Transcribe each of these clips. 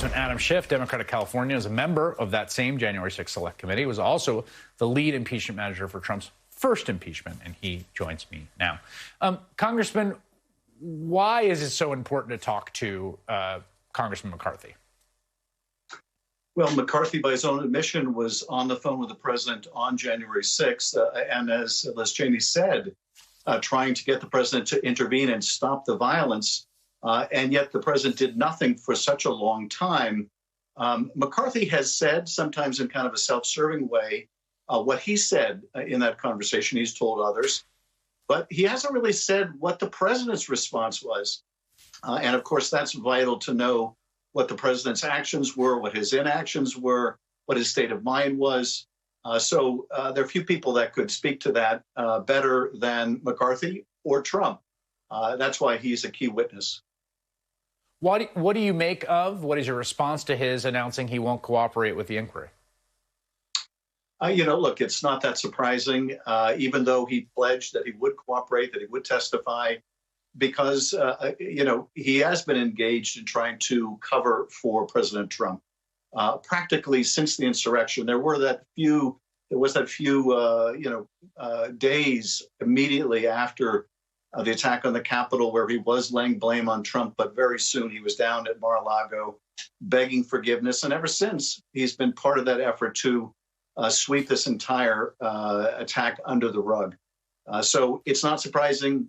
Congressman Adam Schiff, Democrat of California, is a member of that same January 6th Select Committee. He was also the lead impeachment manager for Trump's first impeachment, and he joins me now. Congressman, why is it so important to talk to Congressman McCarthy? Well, McCarthy, by his own admission, was on the phone with the president on January 6th. And as Liz Cheney said, trying to get the president to intervene and stop the violence. And yet the president did nothing for such a long time. McCarthy has said, sometimes in kind of a self-serving way, what he said in that conversation. He's told others. But he hasn't really said what the president's response was. And of course, that's vital to know what the president's actions were, what his inactions were, what his state of mind was. So there are few people that could speak to that better than McCarthy or Trump. That's why he's a key witness. What do you make of, what is your response to his announcing he won't cooperate with the inquiry? Look, it's not that surprising, even though he pledged that he would cooperate, that he would testify, because, he has been engaged in trying to cover for President Trump. Practically since the insurrection, there was that few days immediately after the attack on the Capitol where he was laying blame on Trump, but very soon he was down at Mar-a-Lago begging forgiveness. And ever since, he's been part of that effort to sweep this entire attack under the rug. So it's not surprising,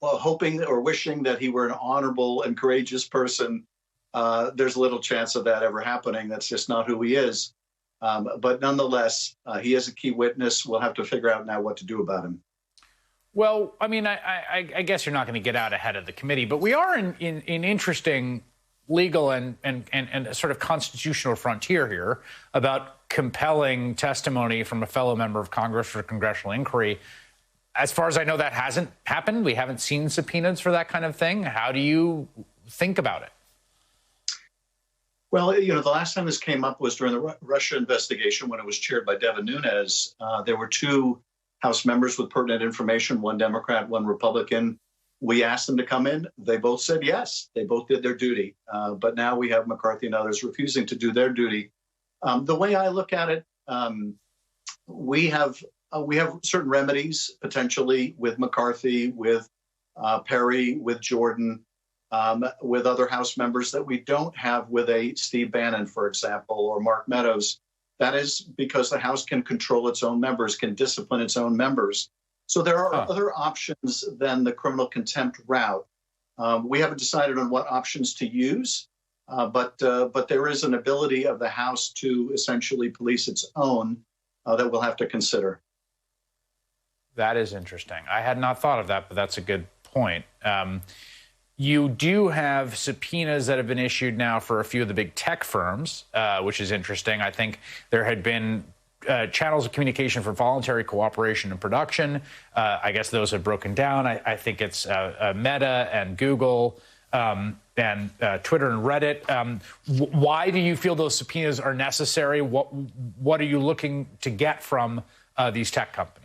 hoping or wishing that he were an honorable and courageous person. There's little chance of that ever happening. That's just not who he is. But nonetheless, he is a key witness. We'll have to figure out now what to do about him. Well, I mean, I guess you're not going to get out ahead of the committee, but we are in interesting legal and sort of constitutional frontier here about compelling testimony from a fellow member of Congress for congressional inquiry. As far as I know, that hasn't happened. We haven't seen subpoenas for that kind of thing. How do you think about it? Well, the last time this came up was during the Russia investigation when it was chaired by Devin Nunes. There were two House members with pertinent information, one Democrat, one Republican. We asked them to come in. They both said yes. They both did their duty. But now we have McCarthy and others refusing to do their duty. The way I look at it, we have certain remedies potentially with McCarthy, with Perry, with Jordan, with other House members that we don't have with a Steve Bannon, for example, or Mark Meadows. That is because the House can control its own members, can discipline its own members. So there are other options than the criminal contempt route. We haven't decided on what options to use, but there is an ability of the House to essentially police its own that we'll have to consider. That is interesting. I had not thought of that, but that's a good point. You do have subpoenas that have been issued now for a few of the big tech firms, which is interesting. I think there had been channels of communication for voluntary cooperation and production. I guess those have broken down. I think it's Meta and Google and Twitter and Reddit. Why do you feel those subpoenas are necessary? What are you looking to get from these tech companies?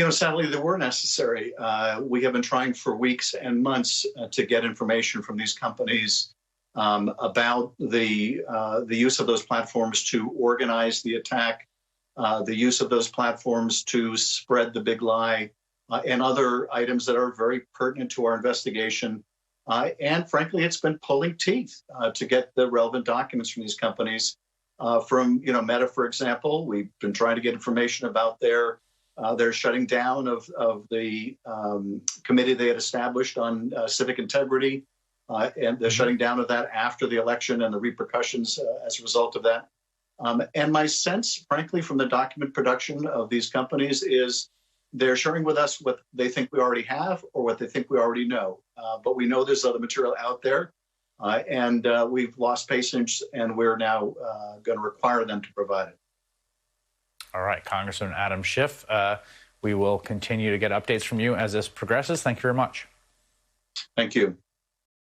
Sadly, they were necessary. We have been trying for weeks and months to get information from these companies about the use of those platforms to organize the attack, the use of those platforms to spread the big lie, and other items that are very pertinent to our investigation. And frankly, it's been pulling teeth to get the relevant documents from these companies. From Meta, for example, we've been trying to get information about their shutting down of the committee they had established on civic integrity, and the shutting down of that after the election and the repercussions as a result of that. And my sense, frankly, from the document production of these companies is they're sharing with us what they think we already have or what they think we already know. But we know there's other material out there, and we've lost patience, and we're now going to require them to provide it. All right, Congressman Adam Schiff, we will continue to get updates from you as this progresses. Thank you very much. Thank you.